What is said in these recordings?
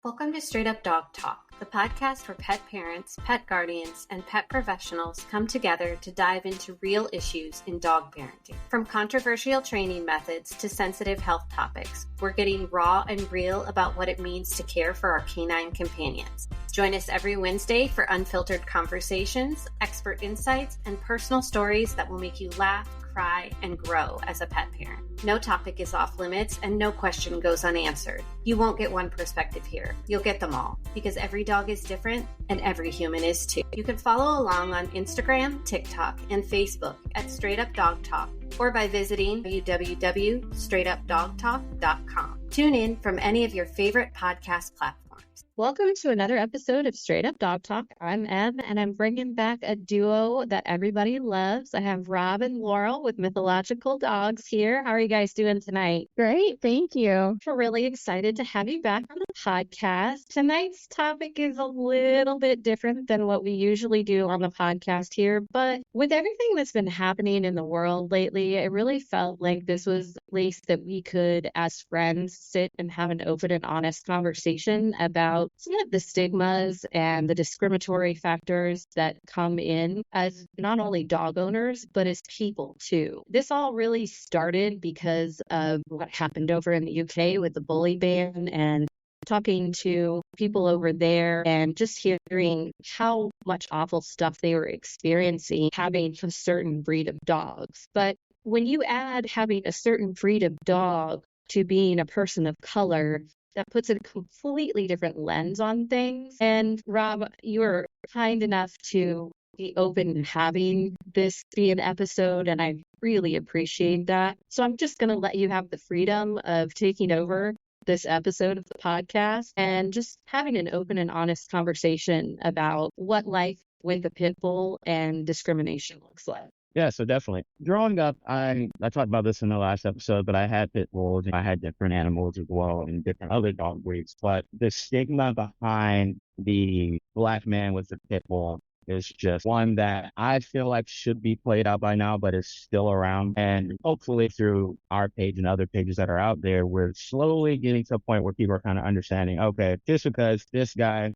Welcome to Straight Up Dog Talk, the podcast where pet parents, pet guardians, and pet professionals come together to dive into real issues in dog parenting. From controversial training methods to sensitive health topics, we're getting raw and real about what it means to care for our canine companions. Join us every Wednesday for unfiltered conversations, expert insights, and personal stories that will make you laugh, cry, and grow as a pet parent. No topic is off limits and no question goes unanswered. You won't get one perspective here. You'll get them all because every dog is different and every human is too. You can follow along on Instagram, TikTok, and Facebook at Straight Up Dog Talk or by visiting www.straightupdogtalk.com. Tune in from any of your favorite podcast platforms. Welcome to another episode of Straight Up Dog Talk. I'm Em, and I'm bringing back a duo that everybody loves. I have Rob and Laurel with Mythological Dogs here. How are you guys doing tonight? Great, thank you. We're really excited to have you back on the podcast. Tonight's topic is a little bit different than what we usually do on the podcast here, but with everything that's been happening in the world lately, it really felt like this was a place that we could, as friends, sit and have an open and honest conversation about some of the stigmas and the discriminatory factors that come in as not only dog owners, but as people too. This all really started because of what happened over in the UK with the bully ban and talking to people over there and just hearing how much awful stuff they were experiencing having a certain breed of dogs. But when you add having a certain breed of dog to being a person of color, that puts a completely different lens on things. And Rob, you were kind enough to be open to having this be an episode, and I really appreciate that. So I'm just going to let you have the freedom of taking over this episode of the podcast and just having an open and honest conversation about what life with a pit bull and discrimination looks like. Yeah, so definitely. Growing up, I talked about this in the last episode, but I had pit bulls. I had different animals as well and different other dog breeds. But the stigma behind the black man with the pit bull is just one that I feel like should be played out by now, but is still around. And hopefully through our page and other pages that are out there, we're slowly getting to a point where people are kind of understanding, okay, just because this guy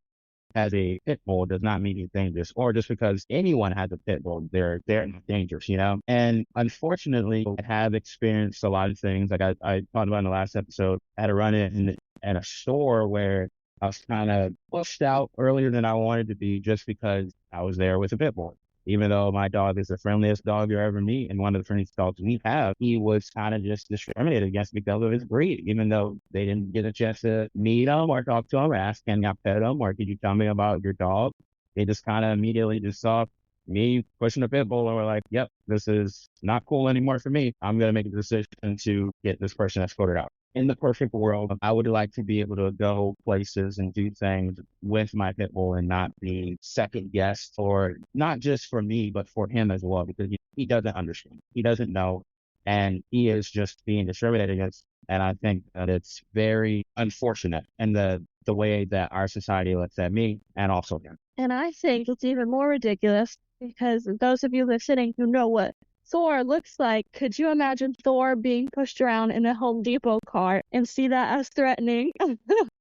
has a pit bull does not mean he's dangerous, or just because anyone has a pit bull, they're not dangerous, you know? And unfortunately, I have experienced a lot of things. Like I talked about in the last episode, I had a run in at a store where I was kind of pushed out earlier than I wanted to be just because I was there with a pit bull. Even though my dog is the friendliest dog you'll ever meet and one of the friendliest dogs we have, he was kind of just discriminated against because of his breed, even though they didn't get a chance to meet him or talk to him or ask, can I pet him or could you tell me about your dog? They just kind of immediately just saw me pushing a pit bull and were like, yep, this is not cool anymore for me. I'm going to make a decision to get this person escorted out. In the perfect world, I would like to be able to go places and do things with my pit bull and not be second guessed, or not just for me, but for him as well, because he doesn't understand. He doesn't know. And he is just being discriminated against. And I think that it's very unfortunate in the way that our society looks at me and also him. And I think it's even more ridiculous because those of you listening who know what Thor looks like, could you imagine Thor being pushed around in a Home Depot cart and see that as threatening?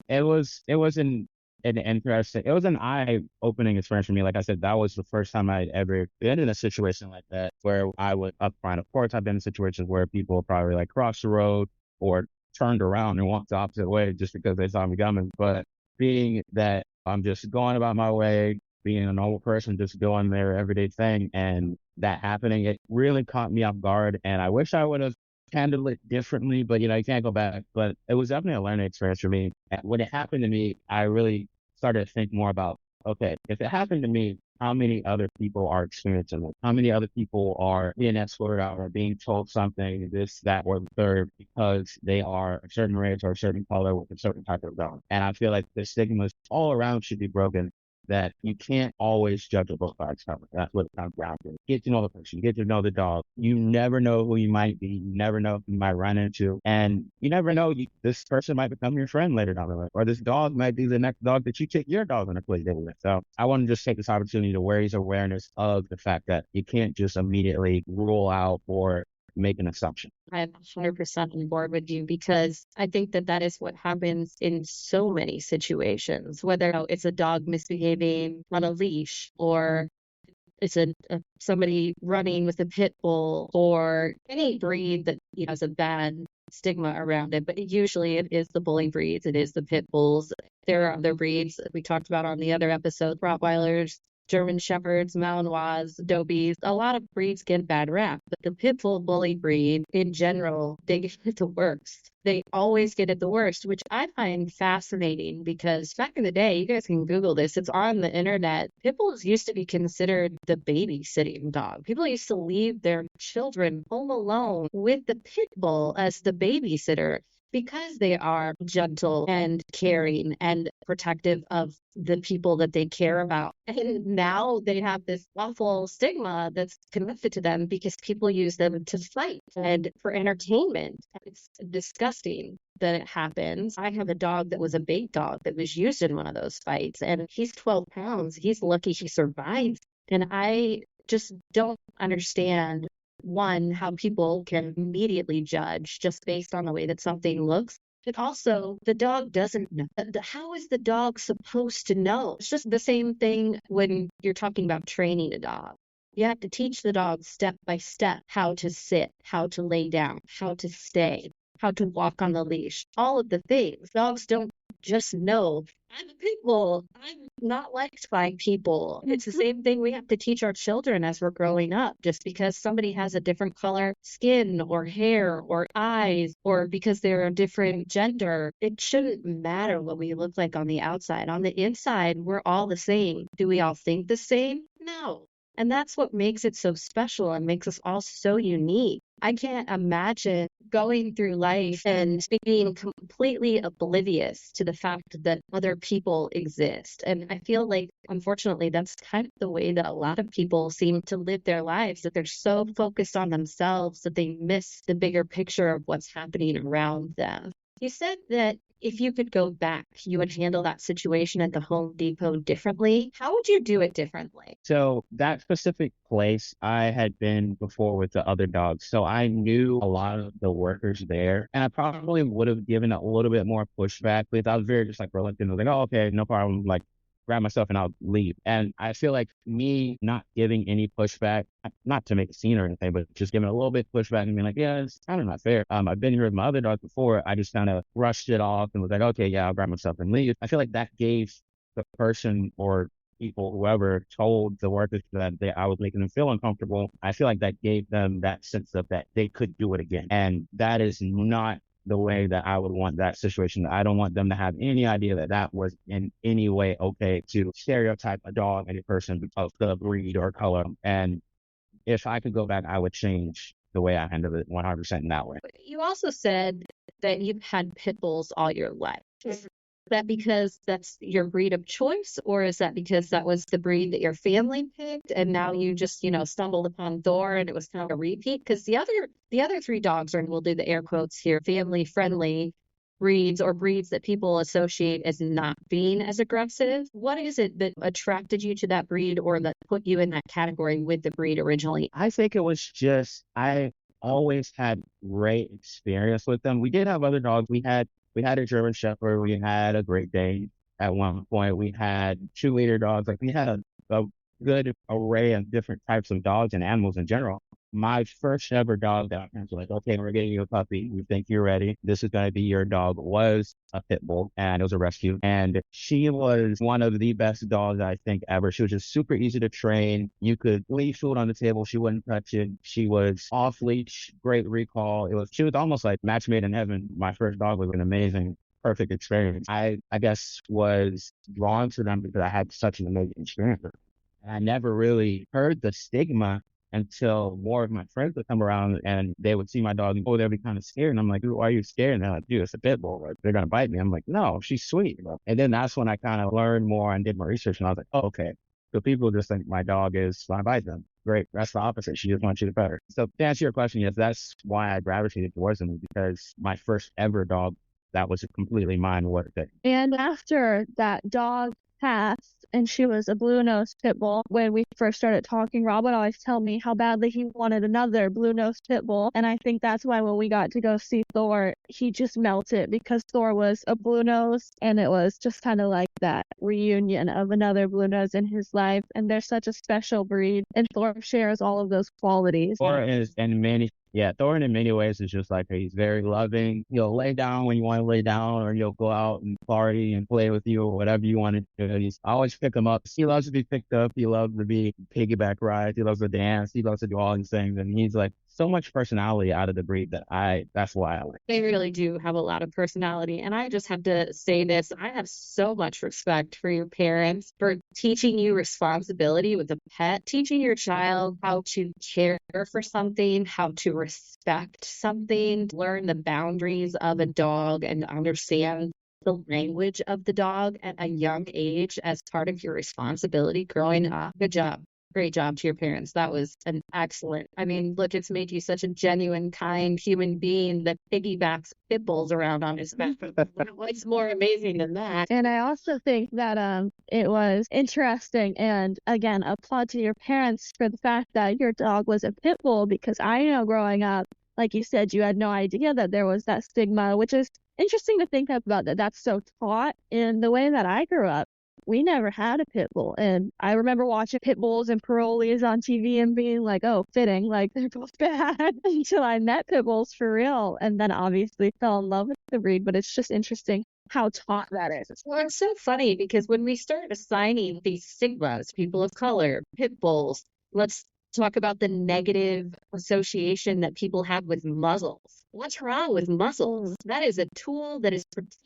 It was an interesting, it was an eye-opening experience for me. Like I said, that was the first time I'd ever been in a situation like that where I was upfront. Of course, I've been in situations where people probably like crossed the road or turned around and walked the opposite way just because they saw me coming. But being that I'm just going about my way, being a normal person, just doing their everyday thing, and that happening, it really caught me off guard. And I wish I would have handled it differently, but you can't go back. But it was definitely a learning experience for me. And when it happened to me, I really started to think more about, okay, if it happened to me, how many other people are experiencing it? How many other people are being escorted out or being told something, this, that, or the third, because they are a certain race or a certain color with a certain type of dog? And I feel like the stigmas all around should be broken, that you can't always judge a book by its cover. That's what it comes down to. Get to know the person, get to know the dog. You never know who you might be. You never know who you might run into. And you never know, this person might become your friend later down the line, or this dog might be the next dog that you take your dog on a play date with. So I want to just take this opportunity to raise awareness of the fact that you can't just immediately rule out or make an assumption. I'm 100% on board with you because I think that that is what happens in so many situations, whether it's a dog misbehaving on a leash or it's somebody running with a pit bull or any breed that has a bad stigma around it. But usually it is the bully breeds, it is the pit bulls. There are other breeds that we talked about on the other episode, Rottweilers, German Shepherds, Malinois, Dobies. A lot of breeds get a bad rap, but the pit bull bully breed in general, they get it the worst. They always get it the worst, which I find fascinating because back in the day, you guys can Google this, it's on the internet. Pit bulls used to be considered the babysitting dog. People used to leave their children home alone with the pit bull as the babysitter because they are gentle and caring and protective of the people that they care about. And now they have this awful stigma that's connected to them because people use them to fight and for entertainment. It's disgusting that it happens. I have a dog that was a bait dog that was used in one of those fights, and he's 12 pounds. He's lucky he survived. And I just don't understand one, how people can immediately judge just based on the way that something looks. But also, the dog doesn't know. How is the dog supposed to know? It's just the same thing when you're talking about training a dog. You have to teach the dog step by step how to sit, how to lay down, how to stay, how to walk on the leash, all of the things. Dogs don't just know, I'm a pit bull, I'm not liked by people. It's the same thing we have to teach our children as we're growing up. Just because somebody has a different color skin or hair or eyes, or because they're a different gender, it shouldn't matter what we look like on the outside. On the inside, we're all the same. Do we all think the same? No. And that's what makes it so special and makes us all so unique. I can't imagine going through life and being completely oblivious to the fact that other people exist. And I feel like, unfortunately, that's kind of the way that a lot of people seem to live their lives, that they're so focused on themselves that they miss the bigger picture of what's happening around them. You said that if you could go back, you would handle that situation at the Home Depot differently. How would you do it differently? So that specific place I had been before with the other dogs. So I knew a lot of the workers there, and I probably would have given a little bit more pushback because I was very just like reluctant. I was like, oh, okay, no problem. Like, grab myself and I'll leave. And I feel like me not giving any pushback, not to make a scene or anything, but just giving a little bit pushback and being like, yeah, it's kind of not fair. I've been here with my other dog before. I just kind of rushed it off and was like, okay, yeah, I'll grab myself and leave. I feel like that gave the person or people, whoever told the workers that I was making them feel uncomfortable, I feel like that gave them that sense of that they could do it again. And that is not the way that I would want that situation. I don't want them to have any idea that that was in any way okay to stereotype a dog and a person because of the breed or color. And if I could go back, I would change the way I handle it 100% in that way. You also said that you've had pit bulls all your life. Is that because that's your breed of choice, or is that because that was the breed that your family picked and now you just, stumbled upon Thor and it was kind of a repeat? Because the other three dogs are, and we'll do the air quotes here, family friendly breeds or breeds that people associate as not being as aggressive. What is it that attracted you to that breed or that put you in that category with the breed originally? I think it was just, I always had great experience with them. We did have other dogs. We had a German Shepherd. We had a Great Dane at one point. We had 2 liter dogs. Like, we had a good array of different types of dogs and animals in general. My first ever dog that our parents were like, okay, we're getting you a puppy. We think you're ready. This is going to be your dog, was a pit bull, and it was a rescue. And she was one of the best dogs I think ever. She was just super easy to train. You could leave food on the table. She wouldn't touch it. She was off leash, great recall. She was almost like match made in heaven. My first dog was an amazing, perfect experience. I guess was drawn to them because I had such an amazing experience. And I never really heard the stigma until more of my friends would come around and they would see my dog and they'd be kind of scared. And I'm like, why are you scared? And they're like, dude, it's a pit bull. Like, they're going to bite me. I'm like, no, she's sweet. And then that's when I kind of learned more and did my research. And I was like, oh, okay. So people just think my dog is, so I bite them. Great. That's the opposite. She just wants you to pet her. So to answer your question, yes, that's why I gravitated towards them, because my first ever dog that was completely mine was it. And after that dog passed and she was a blue-nosed pit bull. When we first started talking, Rob would always tell me how badly he wanted another blue-nosed pit bull, and I think that's why when we got to go see Thor, he just melted because Thor was a blue nose, and it was just kind of like that reunion of another blue nose in his life. And they're such a special breed, and Thor shares all of those qualities. Thor is Thor in many ways is just like he's very loving. He'll lay down when you want to lay down, or he'll go out and party and play with you, or whatever you want to do. I always pick him up. He loves to be picked up. He loves to be piggyback rides. He loves to dance. He loves to do all these things, and he's like so much personality out of the breed that's why I like. They really do have a lot of personality. And I just have to say this. I have so much respect for your parents for teaching you responsibility with a pet, teaching your child how to care for something, how to respect something, learn the boundaries of a dog and understand the language of the dog at a young age as part of your responsibility growing up. Good job. Great job to your parents. That was an excellent. I mean, look, it's made you such a genuine, kind human being that piggybacks pit bulls around on his back. What's more amazing than that? And I also think that it was interesting, and again, applaud to your parents for the fact that your dog was a pit bull, because I know growing up, like you said, you had no idea that there was that stigma, which is interesting to think about, that that's so taught. In the way that I grew up, we never had a pit bull. And I remember watching pit bulls and parolees on TV and being like, oh, fitting, like they're both bad, until I met pit bulls for real. And then obviously fell in love with the breed. But it's just interesting how taught that is. Well, it's so funny because when we start assigning these stigmas, people of color, pit bulls, let's talk about the negative association that people have with muzzles. What's wrong with muzzles? That is a tool that is protecting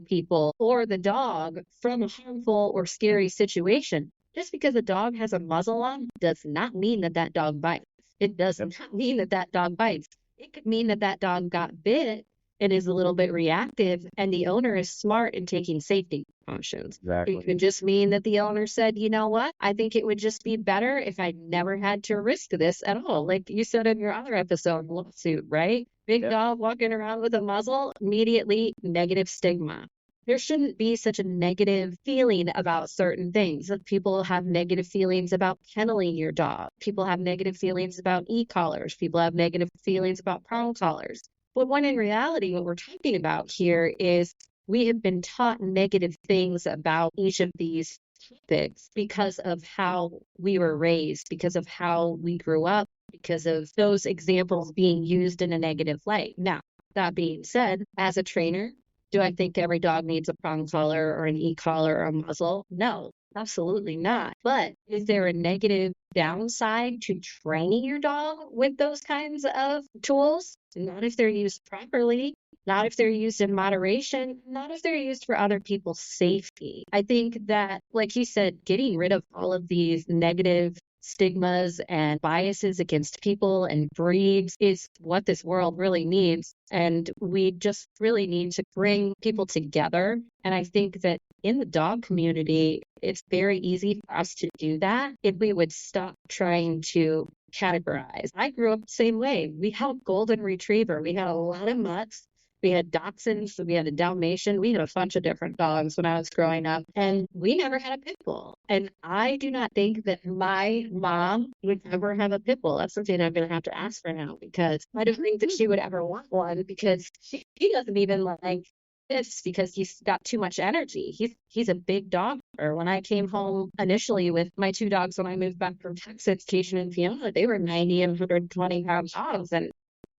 people or the dog from a harmful or scary situation. Just because a dog has a muzzle on does not mean that that dog bites. It does not mean that that dog bites. It could mean that that dog got bit and is a little bit reactive, and the owner is smart in taking safety precautions. Exactly. It could just mean that the owner said, you know what, I think it would just be better if I never had to risk this at all. Like you said in your other episode, lawsuit, right? Big dog walking around with a muzzle, immediately negative stigma. There shouldn't be such a negative feeling about certain things. People have negative feelings about kenneling your dog. People have negative feelings about e-collars. People have negative feelings about prong collars. But when in reality, what we're talking about here is we have been taught negative things about each of these topics because of how we were raised, because of how we grew up, because of those examples being used in a negative light. Now, that being said, as a trainer, do I think every dog needs a prong collar or an e-collar or a muzzle? No, absolutely not. But is there a negative downside to training your dog with those kinds of tools? Not if they're used properly, not if they're used in moderation, not if they're used for other people's safety. I think that, like you said, getting rid of all of these negative stigmas and biases against people and breeds is what this world really needs. And we just really need to bring people together. And I think that in the dog community, it's very easy for us to do that if we would stop trying to categorize. I grew up the same way. We had a golden retriever. We had a lot of mutts. We had dachshunds, we had a Dalmatian, we had a bunch of different dogs when I was growing up, and we never had a pit bull. And I do not think that my mom would ever have a pit bull. That's something I'm going to have to ask her now, because I don't think that she would ever want one, because she doesn't even like this because he's got too much energy. He's a big dog. Or when I came home initially with my two dogs when I moved back from Texas, Cajun and Fiona, they were 90 and 120 pound dogs, and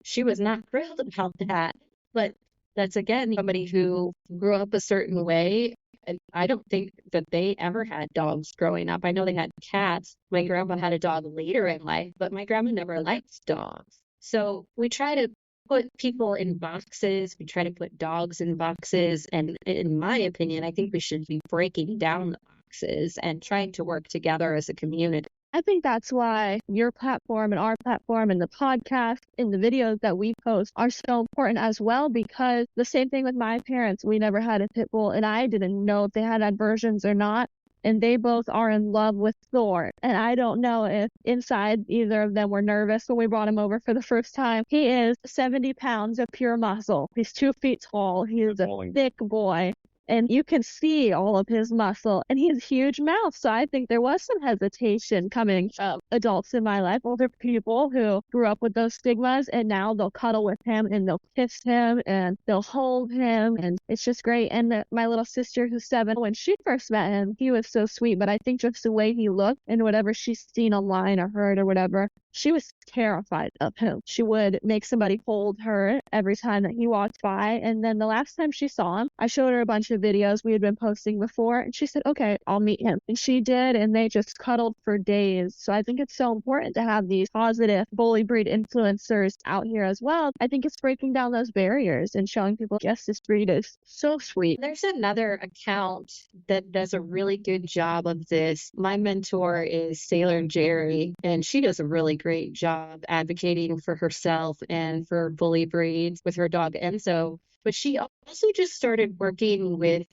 she was not thrilled about that. But that's, again, somebody who grew up a certain way. And I don't think that they ever had dogs growing up. I know they had cats. My grandma had a dog later in life, but my grandma never liked dogs. So we try to put people in boxes. We try to put dogs in boxes. And in my opinion, I think we should be breaking down the boxes and trying to work together as a community. I think that's why your platform and our platform and the podcast and the videos that we post are so important as well, because the same thing with my parents. We never had a pit bull, and I didn't know if they had aversions or not. And they both are in love with Thor. And I don't know if inside either of them were nervous when we brought him over for the first time. He is 70 pounds of pure muscle. He's 2 feet tall. He's a thick boy. and you can see all of his muscle, and he has a huge mouth. So I think there was some hesitation coming from adults in my life, older people who grew up with those stigmas, and now they'll cuddle with him and they'll kiss him and they'll hold him, and it's just great. And my little sister who's 7, when she first met him, he was so sweet, but I think just the way he looked and whatever she's seen online or heard or whatever, she was terrified of him. She would make somebody hold her every time that he walked by. And then the last time she saw him, I showed her a bunch of videos we had been posting before, and she said, okay, I'll meet him. And she did, and they just cuddled for days. So I think it's so important to have these positive bully breed influencers out here as well. I think it's breaking down those barriers and showing people, yes, this breed is so sweet. There's another account that does a really good job of this. My mentor is Sailor Jerry, and she does a really great job advocating for herself and for bully breeds with her dog Enzo. But she also just started working with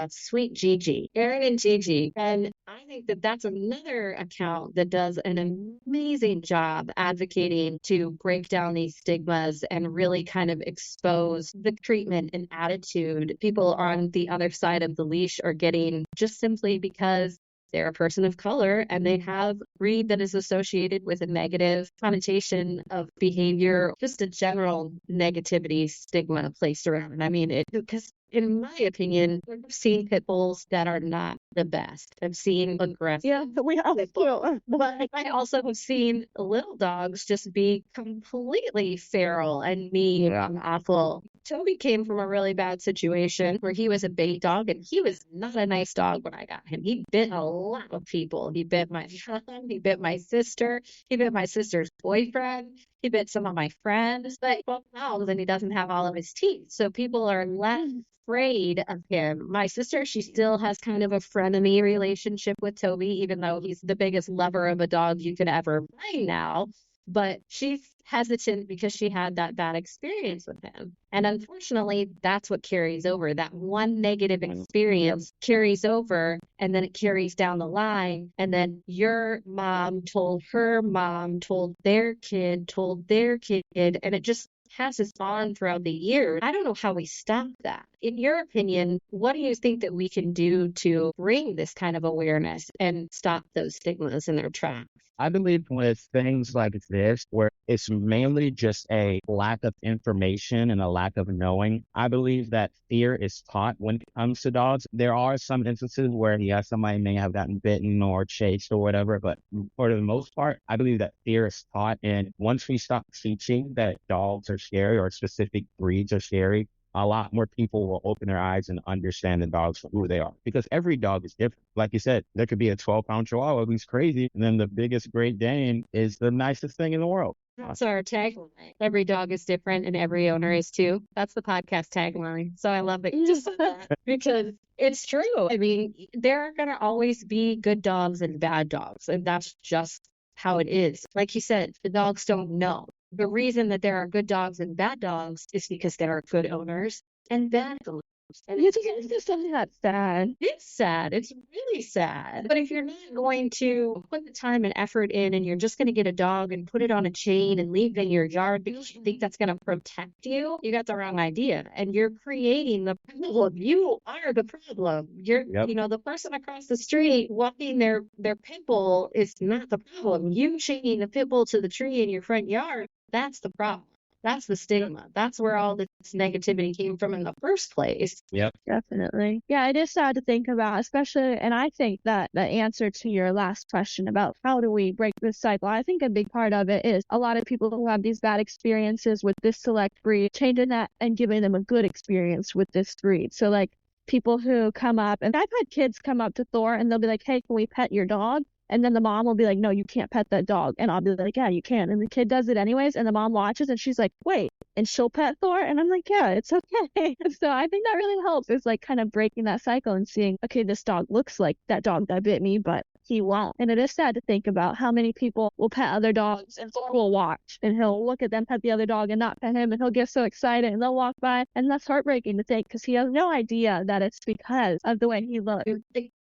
Sweet Gigi, Aaron and Gigi. And I think that that's another account that does an amazing job advocating to break down these stigmas and really kind of expose the treatment and attitude people on the other side of the leash are getting just simply because they're a person of color and they have breed that is associated with a negative connotation of behavior, just a general negativity stigma placed around it. I mean, because in my opinion, I've seen pit bulls that are not the best. I've seen aggressive. Yeah, we all do. But I also have seen little dogs just be completely feral and mean and awful. Toby came from a really bad situation where he was a bait dog, and he was not a nice dog when I got him. He bit a lot of people. He bit my mom, he bit my sister, he bit my sister's boyfriend, he bit some of my friends. But 12 pounds and he doesn't have all of his teeth. So people are less afraid of him. My sister, she still has kind of a frenemy relationship with Toby, even though he's the biggest lover of a dog you could ever find now. But she's hesitant because she had that bad experience with him. And unfortunately, that's what carries over. That one negative experience carries over, and then it carries down the line. And then your mom told her mom, told their kid, and it just passes on throughout the years. I don't know how we stop that. In your opinion, what do you think that we can do to bring this kind of awareness and stop those stigmas in their tracks? I believe with things like this, where it's mainly just a lack of information and a lack of knowing, I believe that fear is taught when it comes to dogs. There are some instances where, yeah, somebody may have gotten bitten or chased or whatever, but for the most part, I believe that fear is taught. And once we stop teaching that dogs are scary or specific breeds are scary, a lot more people will open their eyes and understand the dogs for who they are. Because every dog is different. Like you said, there could be a 12-pound Chihuahua who's crazy, and then the biggest Great Dane is the nicest thing in the world. That's our tagline. Every dog is different and every owner is too. That's the podcast tagline. So I love that you just said that because it's true. I mean, there are going to always be good dogs and bad dogs, and that's just how it is. Like you said, the dogs don't know. The reason that there are good dogs and bad dogs is because there are good owners and bad owners. And It's just something that's sad. it's sad. It's really sad. But if you're not going to put the time and effort in and you're just going to get a dog and put it on a chain and leave it in your yard because you think that's going to protect you, you got the wrong idea. And you're creating the problem. You are the problem. The person across the street walking their pit bull is not the problem. You chaining the pit bull to the tree in your front yard, that's the problem. That's the stigma. That's where all this negativity came from in the first place. Yep. Definitely. Yeah, it is sad to think about, especially, and I think that the answer to your last question about how do we break this cycle, I think a big part of it is a lot of people who have these bad experiences with this select breed, changing that and giving them a good experience with this breed. So like people who come up, and I've had kids come up to Thor and they'll be like, hey, can we pet your dog? And then the mom will be like, no, you can't pet that dog. And I'll be like, yeah, you can. And the kid does it anyways. And the mom watches and she's like, wait, and she'll pet Thor? And I'm like, yeah, it's okay. So I think that really helps. It's like kind of breaking that cycle and seeing, okay, this dog looks like that dog that bit me, but he won't. And it is sad to think about how many people will pet other dogs and Thor will watch and he'll look at them pet the other dog and not pet him, and he'll get so excited and they'll walk by. And that's heartbreaking to think because he has no idea that it's because of the way he looks.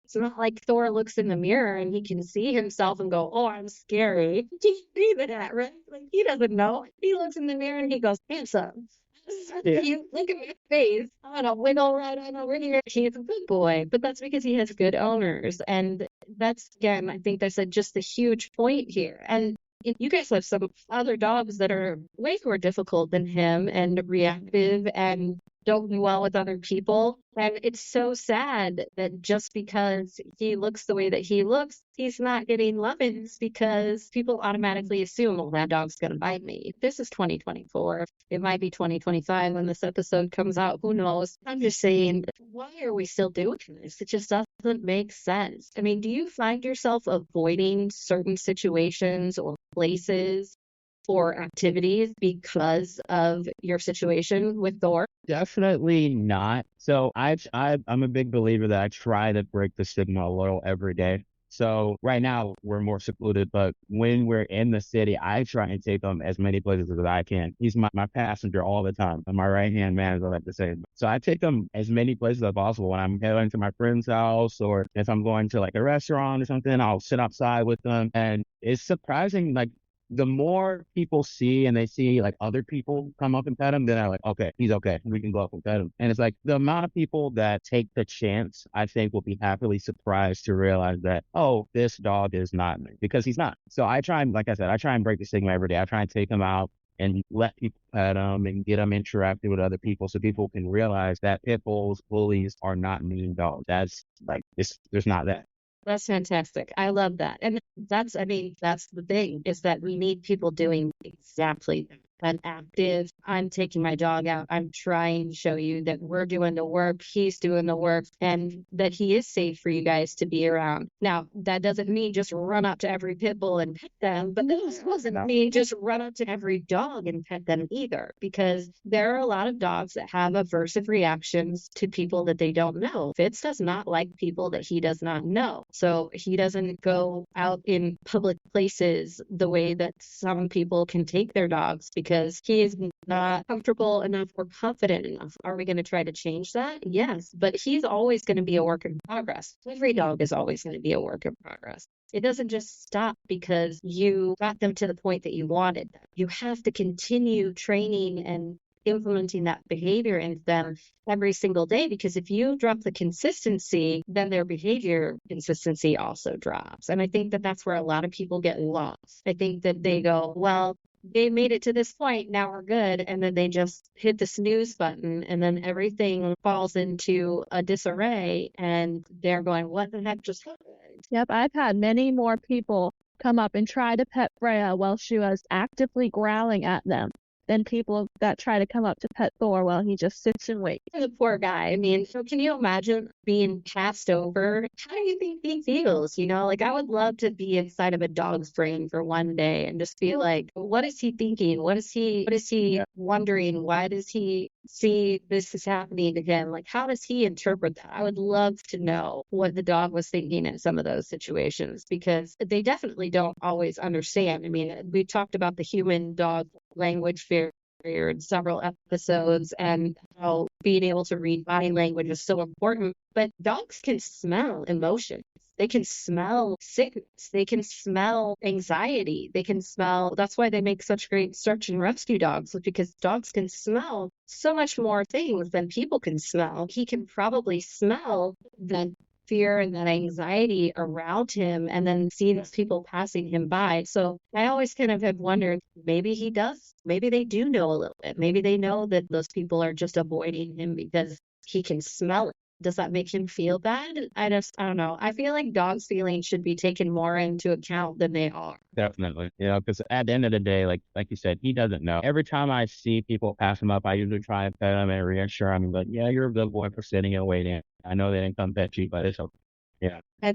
It's not like Thor looks in the mirror and he can see himself and go, oh, I'm scary. He can do that, right? Like, he doesn't know. He looks in the mirror and he goes, handsome. So Yeah. cute. Look at my face. I'm gonna wiggle right on over here. He's a good boy, but that's because he has good owners. And that's, again, I think that's just a huge point here. And you guys have some other dogs that are way more difficult than him and reactive and don't do well with other people. And it's so sad that just because he looks the way that he looks, he's not getting lovins because people automatically assume, well, that dog's going to bite me. This is 2024. It might be 2025 when this episode comes out. Who knows? I'm just saying, why are we still doing this? It just doesn't make sense. I mean, do you find yourself avoiding certain situations or places or activities because of your situation with Thor? Definitely not. So I'm a big believer that I try to break the stigma a little every day. So right now we're more secluded, but when we're in the city, I try and take him as many places as I can. He's my passenger all the time, and my right hand man, as I like to say. So I take him as many places as possible. When I'm going to my friend's house, or if I'm going to like a restaurant or something, I'll sit outside with them. And it's surprising, like the more people see and they see like other people come up and pet him, then they're like, okay, he's okay. We can go up and pet him. And it's like the amount of people that take the chance, I think will be happily surprised to realize that, oh, this dog is not me, because he's not. So I try and, like I said, I try and break the stigma every day. I try and take him out and let people pet them and get them interacting with other people so people can realize that pit bulls, bullies are not mean dogs. That's like, there's not that. That's fantastic. I love that. And that's, I mean, that's the thing is that we need people doing exactly that. An active, I'm taking my dog out. I'm trying to show you that we're doing the work, he's doing the work, and that he is safe for you guys to be around. Now, that doesn't mean just run up to every pit bull and pet them, but that doesn't mean just run up to every dog and pet them either, because there are a lot of dogs that have aversive reactions to people that they don't know. Fitz does not like people that he does not know. So he doesn't go out in public places the way that some people can take their dogs because he is not comfortable enough or confident enough. Are we going to try to change that? Yes, but he's always going to be a work in progress. Every dog is always going to be a work in progress. It doesn't just stop because you got them to the point that you wanted them. You have to continue training and implementing that behavior into them every single day, because if you drop the consistency, then their behavior consistency also drops. And I think that that's where a lot of people get lost. I think that they go, well, they made it to this point, now we're good, and then they just hit the snooze button, and then everything falls into a disarray, and they're going, what the heck just happened? Yep, I've had many more people come up and try to pet Freya while she was actively growling at them than people that try to come up to pet Thor while he just sits and waits. The poor guy. I mean, so can you imagine being passed over? How do you think he feels? You know, like I would love to be inside of a dog's brain for one day and just be like, what is he thinking? What is he wondering? Why does he see this is happening to him? Like, how does he interpret that? I would love to know what the dog was thinking in some of those situations, because they definitely don't always understand. I mean, we talked about the human dog language barrier in several episodes and how being able to read body language is so important. But dogs can smell emotions. They can smell sickness. They can smell anxiety. They can smell. That's why they make such great search and rescue dogs, because dogs can smell so much more things than people can smell. He can probably smell that fear and that anxiety around him and then see those people passing him by. So I always kind of have wondered, maybe he does, maybe they do know a little bit. Maybe they know that those people are just avoiding him because he can smell it. Does that make him feel bad? I don't know. I feel like dogs' feelings should be taken more into account than they are. Definitely. Because at the end of the day, like you said, he doesn't know. Every time I see people pass him up, I usually try and pet him and reassure him, but yeah, you're a good boy for sitting and waiting. I know they didn't come pet you, but it's okay. Yeah. I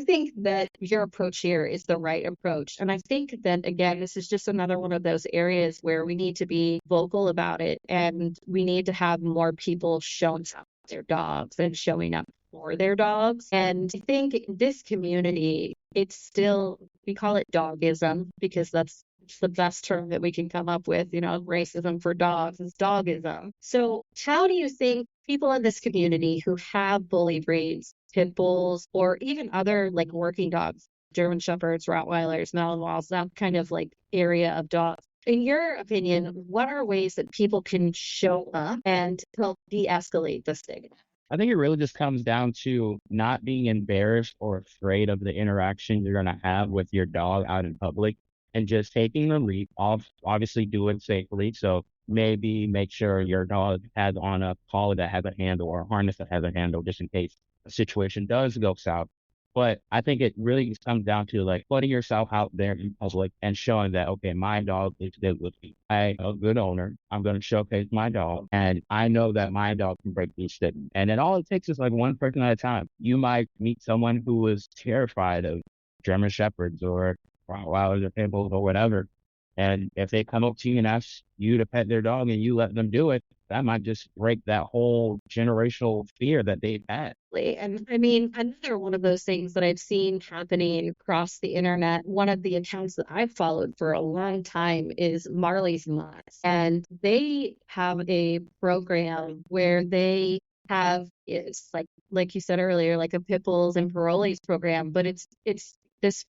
think that your approach here is the right approach. And I think that, again, this is just another one of those areas where we need to be vocal about it, and we need to have more people showing up their dogs and showing up for their dogs. And I think this community, it's still, we call it dogism because that's the best term that we can come up with. You know, racism for dogs is dogism. So how do you think people in this community who have bully breeds, pit bulls, or even other like working dogs, German Shepherds, Rottweilers, Malinois, that kind of like area of dogs, In your opinion, what are ways that people can show up and help de-escalate the stigma? I think it really just comes down to not being embarrassed or afraid of the interaction you're going to have with your dog out in public and just taking the leap off, obviously do it safely. So maybe make sure your dog has on a collar that has a handle or a harness that has a handle just in case a situation does go south. But I think it really just comes down to like putting yourself out there in public and showing that, okay, my dog is good with me. I'm a good owner. I'm going to showcase my dog. And I know that my dog can break these stigmas. And then all it takes is like one person at a time. You might meet someone who is terrified of German Shepherds or Rottweilers or pit bulls or whatever. And if they come up to you and ask you to pet their dog and you let them do it, that might just break that whole generational fear that they've had. And I mean, another one of those things that I've seen happening across the internet, one of the accounts that I've followed for a long time is Marley's Knots. And they have a program where they have, it's like you said earlier, like a pit bulls and parolees program, but it's this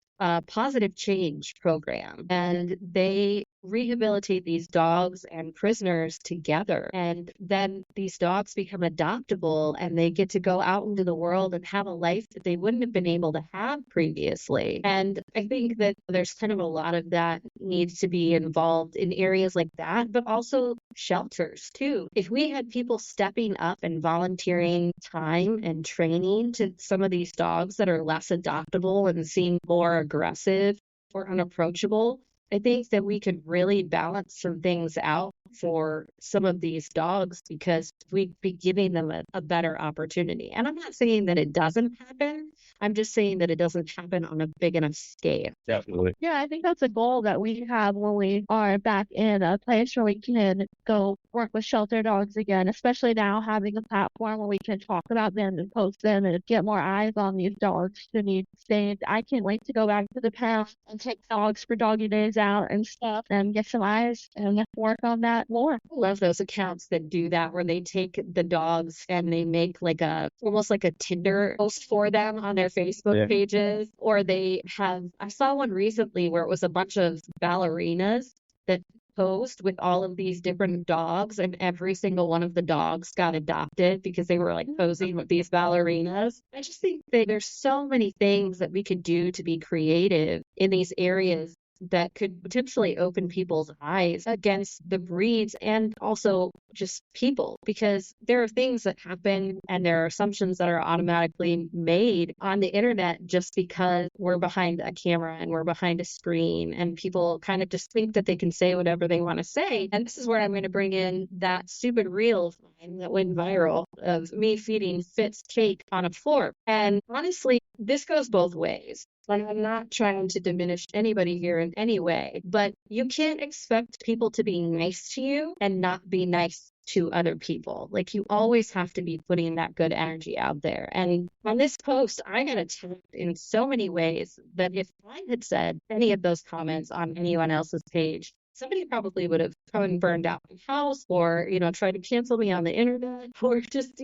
positive change program. And they rehabilitate these dogs and prisoners together. And then these dogs become adoptable and they get to go out into the world and have a life that they wouldn't have been able to have previously. And I think that there's kind of a lot of that needs to be involved in areas like that, but also shelters too. If we had people stepping up and volunteering time and training to some of these dogs that are less adoptable and seem more aggressive or unapproachable, I think that we could really balance some things out for some of these dogs because we'd be giving them a better opportunity. And I'm not saying that it doesn't happen. I'm just saying that it doesn't happen on a big enough scale. Definitely. Yeah, I think that's a goal that we have when we are back in a place where we can go work with shelter dogs again, especially now having a platform where we can talk about them and post them and get more eyes on these dogs who need stains. I can't wait to go back to the pound and take dogs for doggy days out and stuff and get some eyes and work on that more. I love those accounts that do that where they take the dogs and they make like a almost like a Tinder post for them on their Facebook pages, or they have, I saw one recently where it was a bunch of ballerinas that posed with all of these different dogs, and every single one of the dogs got adopted because they were like posing with these ballerinas. I just think that there's so many things that we could do to be creative in these areas that could potentially open people's eyes against the breeds and also just people, because there are things that happen and there are assumptions that are automatically made on the internet just because we're behind a camera and we're behind a screen, and people kind of just think that they can say whatever they want to say. And this is where I'm going to bring in that stupid reel of mine that went viral of me feeding Fitz cake on a floor. And honestly, this goes both ways. And I'm not trying to diminish anybody here in any way, but you can't expect people to be nice to you and not be nice to other people. Like, you always have to be putting that good energy out there. And on this post, I got attacked in so many ways that if I had said any of those comments on anyone else's page, somebody probably would have come and burned out my house, or, tried to cancel me on the internet, or just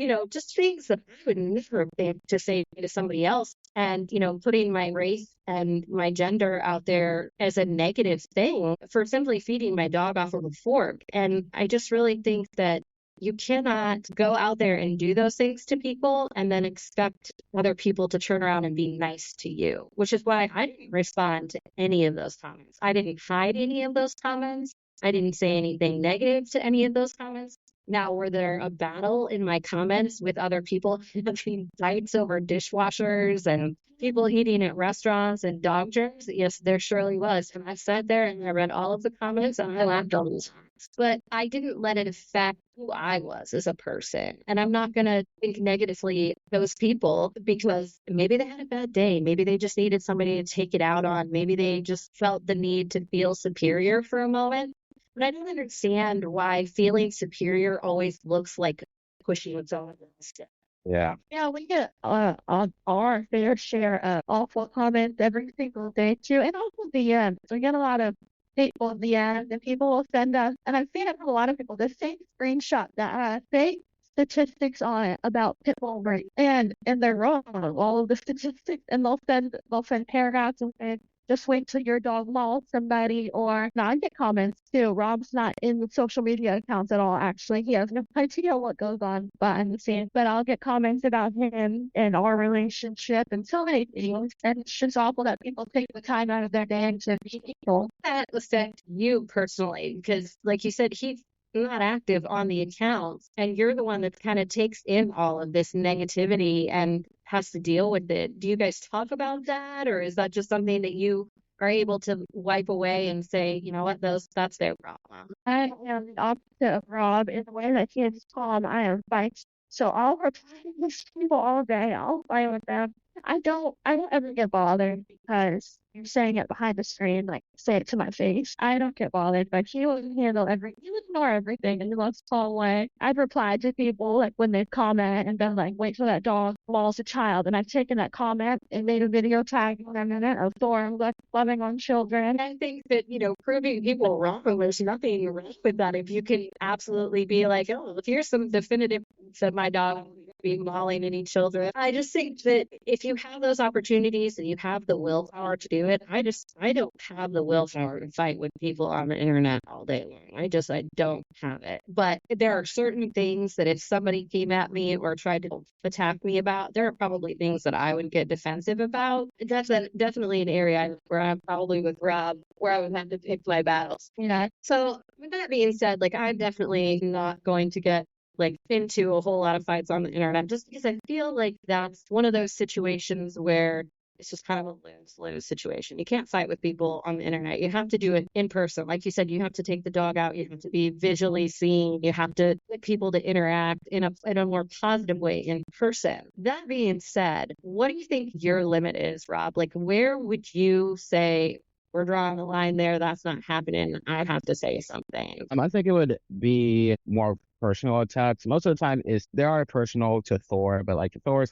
things that I would never think to say to somebody else. And, putting my race and my gender out there as a negative thing for simply feeding my dog off of a fork. And I just really think that you cannot go out there and do those things to people and then expect other people to turn around and be nice to you, which is why I didn't respond to any of those comments. I didn't hide any of those comments. I didn't say anything negative to any of those comments. Now, were there a battle in my comments with other people having fights over dishwashers and people eating at restaurants and dog germs? Yes, there surely was. And I sat there and I read all of the comments and I laughed all the time. But I didn't let it affect who I was as a person. And I'm not going to think negatively of those people because maybe they had a bad day. Maybe they just needed somebody to take it out on. Maybe they just felt the need to feel superior for a moment. But I don't understand why feeling superior always looks like pushing someone else down. Yeah. Yeah, we get our fair share of awful comments every single day too, and also DMs. We get a lot of hateful DMs, and people will send us, and I've seen it from a lot of people, the same screenshot that has fake statistics on it about pit bull rates, and they're wrong, all of the statistics, and they'll send paragraphs and say, just wait till your dog mauls somebody. Or now I get comments too. Rob's not in the social media accounts at all, actually. He has no idea what goes on behind the scenes. But I'll get comments about him and our relationship and so many things. And it's just awful that people take the time out of their day to be people. That affect you personally? Because, like you said, he's not active on the accounts, and you're the one that kind of takes in all of this negativity and has to deal with it. Do you guys talk about that, or is that just something that you are able to wipe away and say, you know what, that's their problem? I am the opposite of Rob in the way that he is calm. I am feisty. So I'll reply to these people all day. I'll fight with them. I don't ever get bothered because you're saying it behind the screen, like say it to my face. I don't get bothered, but he will he will ignore everything in the most calm way. I've replied to people like when they comment and been like, wait till that dog mauls a child. And I've taken that comment and made a video tagging them in it of Thorn loving on children. I think that, proving people wrong, there's nothing wrong with that. If you can absolutely be like, oh, here's some definitive proof that my dog be mauling any children. I just think that if you have those opportunities and you have the willpower to do it, I don't have the willpower to fight with people on the internet all day long. I don't have it. But there are certain things that if somebody came at me or tried to attack me about, there are probably things that I would get defensive about. That's definitely an area where I'm probably with Rob, where I would have to pick my battles. Yeah. So with that being said, like I'm definitely not going to get like into a whole lot of fights on the internet just because I feel like that's one of those situations where it's just kind of a lose-lose situation. You can't fight with people on the internet. You have to do it in person. Like you said, you have to take the dog out. You have to be visually seen. You have to get people to interact in a more positive way in person. That being said, what do you think your limit is, Rob? Like, where would you say we're drawing the line there? That's not happening. I have to say something. I think it would be more personal attacks. Most of the time there are personal to Thor, but like Thor's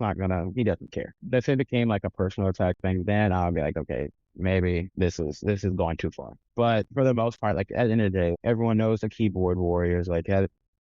he doesn't care. If it became like a personal attack thing, then I'll be like, okay, maybe this is going too far. But for the most part, like at the end of the day, everyone knows the keyboard warriors. Like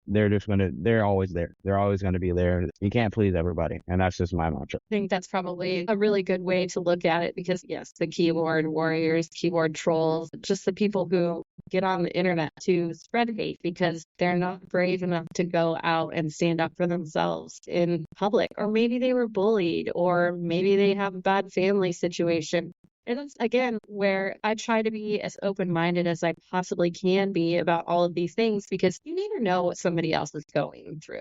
they're always there. They're always gonna be there. You can't please everybody, and that's just my mantra. I think that's probably a really good way to look at it because, yes, the keyboard warriors, keyboard trolls, just the people who get on the internet to spread hate because they're not brave enough to go out and stand up for themselves in public. Or maybe they were bullied, or maybe they have a bad family situation. And that's, again, where I try to be as open-minded as I possibly can be about all of these things because you never know what somebody else is going through.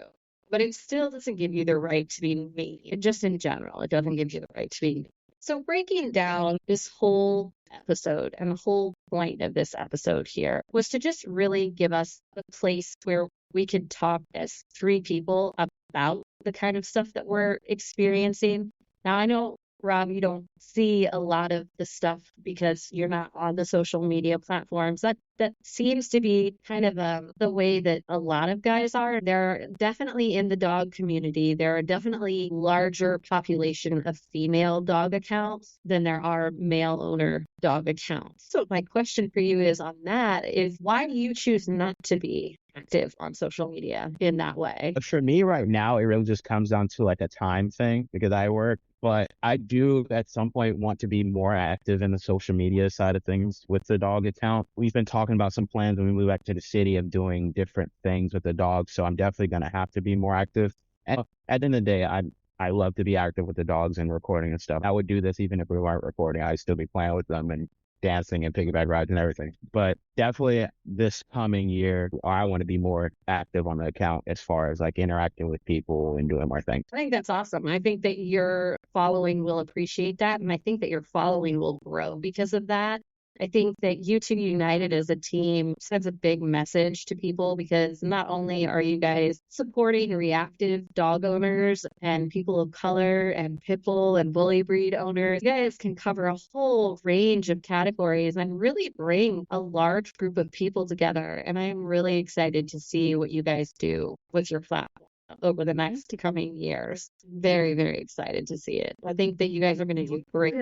But it still doesn't give you the right to be me. Just in general, it doesn't give you the right to be me. So breaking down this whole episode and the whole point of this episode here was to just really give us a place where we could talk as three people about the kind of stuff that we're experiencing. Now, I know, Rob, you don't see a lot of the stuff because you're not on the social media platforms. That seems to be kind of the way that a lot of guys are. They're definitely in the dog community. There are definitely larger population of female dog accounts than there are male owner dog accounts. So my question for you is on that is why do you choose not to be active on social media in that way? For me right now, it really just comes down to like a time thing because I work, but I do at some point want to be more active in the social media side of things with the dog account. We've been talking about some plans when we move back to the city of doing different things with the dog. So I'm definitely going to have to be more active. And at the end of the day, I love to be active with the dogs and recording and stuff. I would do this even if we weren't recording. I'd still be playing with them and dancing and piggyback rides and everything. But definitely this coming year, I want to be more active on the account as far as like interacting with people and doing more things. I think that's awesome. I think that your following will appreciate that. And I think that your following will grow because of that. I think that you two united as a team sends a big message to people because not only are you guys supporting reactive dog owners and people of color and pit bull and bully breed owners, you guys can cover a whole range of categories and really bring a large group of people together. And I'm really excited to see what you guys do with your platform over the next coming years. Very, very excited to see it. I think that you guys are going to do great.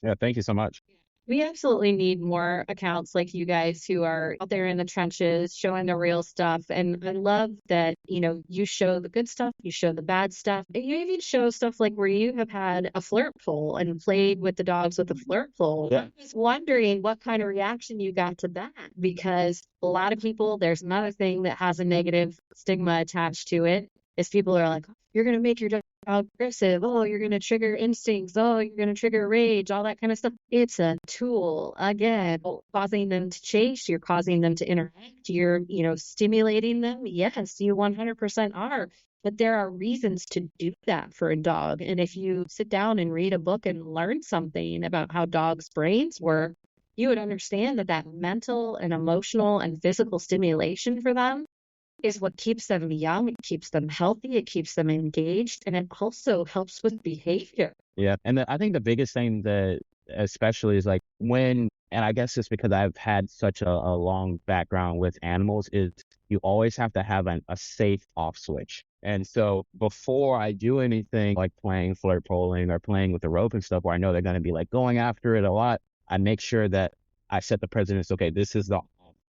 Yeah, thank you so much. We absolutely need more accounts like you guys who are out there in the trenches showing the real stuff. And I love that, you show the good stuff, you show the bad stuff, and you even show stuff like where you have had a flirt pole and played with the dogs with a flirt pole. Yeah. I was wondering what kind of reaction you got to that, because a lot of people, there's another thing that has a negative stigma attached to it, is people are like, you're going to make your dog aggressive. Oh, you're going to trigger instincts. Oh, you're going to trigger rage, all that kind of stuff. It's a tool. Again, causing them to chase, you're causing them to interact, you're, stimulating them. Yes, you 100% are. But there are reasons to do that for a dog. And if you sit down and read a book and learn something about how dogs' brains work, you would understand that that mental and emotional and physical stimulation for them is what keeps them young, it keeps them healthy, it keeps them engaged, and it also helps with behavior. Yeah. And I think the biggest thing that especially is like and I guess it's because I've had such a long background with animals, is you always have to have a safe off switch. And so before I do anything like playing flirt poling or playing with the rope and stuff where I know they're going to be like going after it a lot, I make sure that I set the precedence. Okay, this is the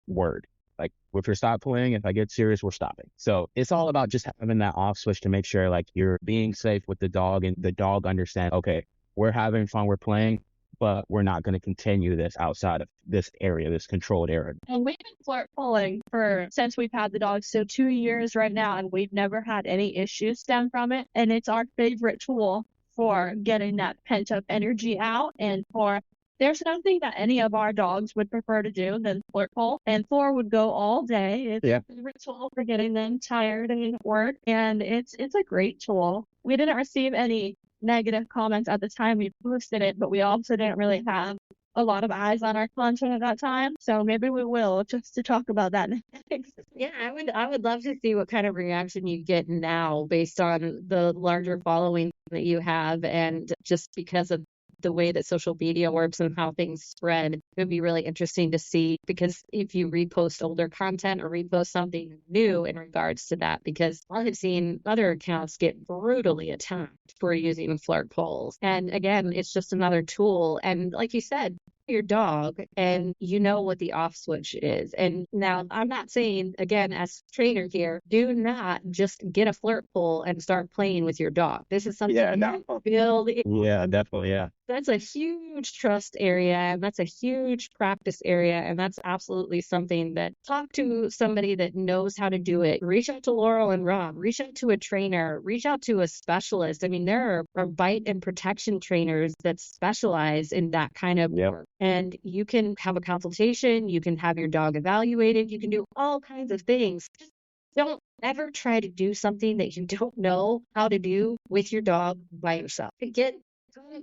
word. Like, if we stop playing, if I get serious, we're stopping. So it's all about just having that off switch to make sure like you're being safe with the dog and the dog understands, okay, we're having fun, we're playing, but we're not going to continue this outside of this area, this controlled area. And we've been flirt pulling since we've had the dog, so 2 years right now, and we've never had any issues stem from it. And it's our favorite tool for getting that pent up energy out, and there's nothing that any of our dogs would prefer to do than flirt pull. And Thor would go all day. It's a favorite tool for getting them tired and at work. And it's a great tool. We didn't receive any negative comments at the time we posted it, but we also didn't really have a lot of eyes on our content at that time. So maybe we will, just to talk about that next. Yeah, I would love to see what kind of reaction you get now based on the larger following that you have, and just because of the way that social media works and how things spread. It would be really interesting to see, because if you repost older content or repost something new in regards to that, because I have seen other accounts get brutally attacked for using flirt polls. And again, it's just another tool. And like you said, your dog, and you know what the off switch is. And now I'm not saying, again, as trainer here, do not just get a flirt pole and start playing with your dog. This is something you build. Yeah, definitely. Yeah. That's a huge trust area, and that's a huge practice area, and that's absolutely something that, talk to somebody that knows how to do it. Reach out to Laurel and Rob, reach out to a trainer, reach out to a specialist. I mean, there are bite and protection trainers that specialize in that kind of work. And you can have a consultation, you can have your dog evaluated, you can do all kinds of things. Just don't ever try to do something that you don't know how to do with your dog by yourself.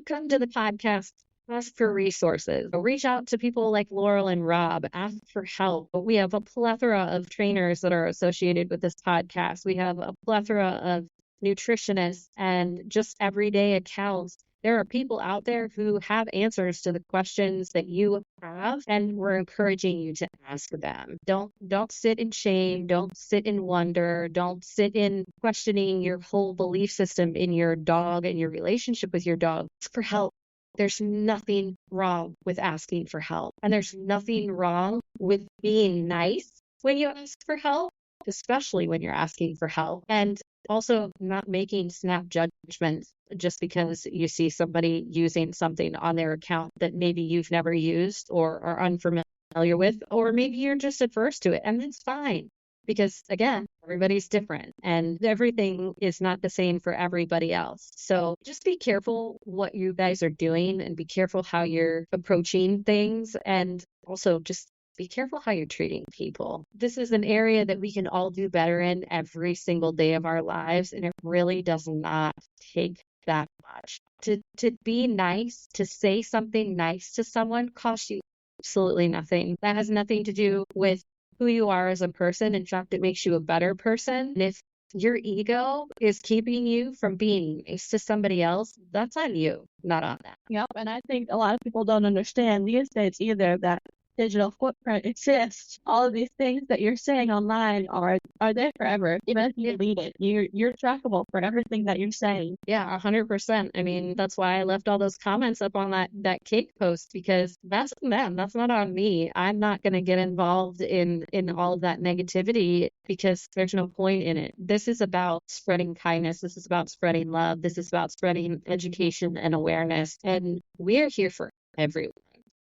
Come to the podcast, ask for resources, reach out to people like Laurel and Rob, ask for help. We have a plethora of trainers that are associated with this podcast. We have a plethora of nutritionists and just everyday accounts. There are people out there who have answers to the questions that you have, and we're encouraging you to ask them. Don't sit in shame, don't sit in wonder, don't sit in questioning your whole belief system in your dog and your relationship with your dog. Ask for help. There's nothing wrong with asking for help, and there's nothing wrong with being nice when you ask for help, especially when you're asking for help. And also not making snap judgments just because you see somebody using something on their account that maybe you've never used or are unfamiliar with, or maybe you're just adverse to it, and that's fine. Because again, everybody's different and everything is not the same for everybody else. So just be careful what you guys are doing, and be careful how you're approaching things, and also just be careful how you're treating people. This is an area that we can all do better in every single day of our lives, and it really does not take that much. To be nice, to say something nice to someone, costs you absolutely nothing. That has nothing to do with who you are as a person. In fact, it makes you a better person. And if your ego is keeping you from being nice to somebody else, that's on you, not on them. Yep, and I think a lot of people don't understand these days either that digital footprint exists. All of these things that you're saying online are there forever. Even if you delete it, you're trackable for everything that you're saying. Yeah, 100%. I mean, that's why I left all those comments up on that cake post, because that's on them. That's not on me. I'm not going to get involved in all of that negativity, because there's no point in it. This is about spreading kindness. This is about spreading love. This is about spreading education and awareness. And we're here for everyone.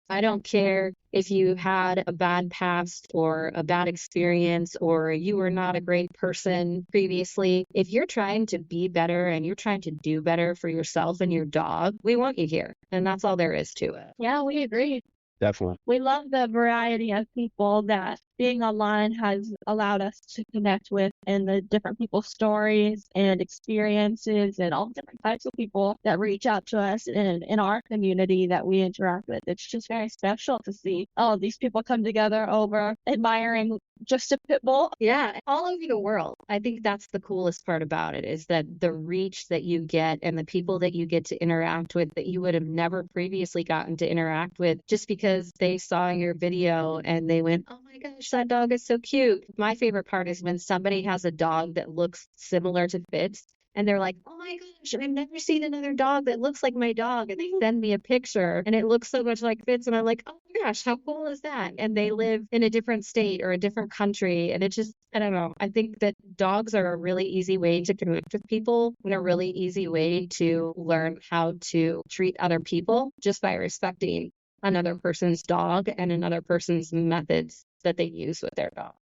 I don't care if you had a bad past or a bad experience, or you were not a great person previously. If you're trying to be better and you're trying to do better for yourself and your dog, we want you here. And that's all there is to it. Yeah, we agree. Definitely. We love the variety of people that being online has allowed us to connect with, and the different people's stories and experiences and all different types of people that reach out to us in our community that we interact with. It's just very special to see all of these people come together over admiring just a pit bull. Yeah, all over the world. I think that's the coolest part about it, is that the reach that you get and the people that you get to interact with that you would have never previously gotten to interact with, just because they saw your video and they went, oh my gosh, that dog is so cute. My favorite part is when somebody has a dog that looks similar to Fitz, and they're like, oh my gosh, I've never seen another dog that looks like my dog. And they send me a picture and it looks so much like Fitz. And I'm like, oh my gosh, how cool is that? And they live in a different state or a different country. And it just, I don't know. I think that dogs are a really easy way to connect with people, and a really easy way to learn how to treat other people, just by respecting another person's dog and another person's methods that they use with their dogs.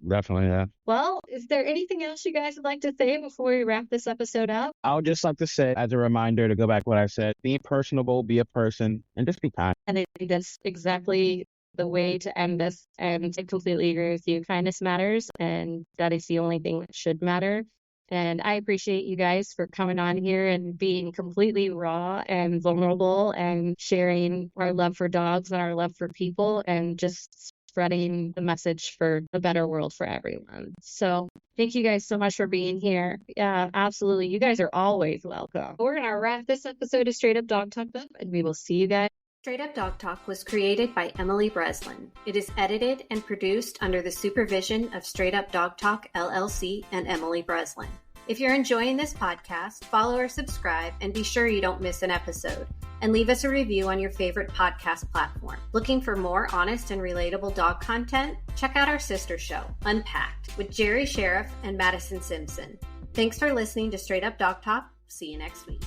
Definitely, yeah. Well, is there anything else you guys would like to say before we wrap this episode up? I would just like to say, as a reminder, to go back what I said, be personable, be a person, and just be kind. And I think that's exactly the way to end this. And I completely agree with you. Kindness matters, and that is the only thing that should matter. And I appreciate you guys for coming on here and being completely raw and vulnerable and sharing our love for dogs and our love for people, and just spreading the message for a better world for everyone. So thank you guys so much for being here. Yeah, absolutely. You guys are always welcome. We're going to wrap this episode of Straight Up Dog Talk up, and we will see you guys. Straight Up Dog Talk was created by Emily Breslin. It is edited and produced under the supervision of Straight Up Dog Talk LLC and Emily Breslin. If you're enjoying this podcast, follow or subscribe, and be sure you don't miss an episode. And leave us a review on your favorite podcast platform. Looking for more honest and relatable dog content? Check out our sister show, Unpacked, with Jerry Sheriff and Madison Simpson. Thanks for listening to Straight Up Dog Talk. See you next week.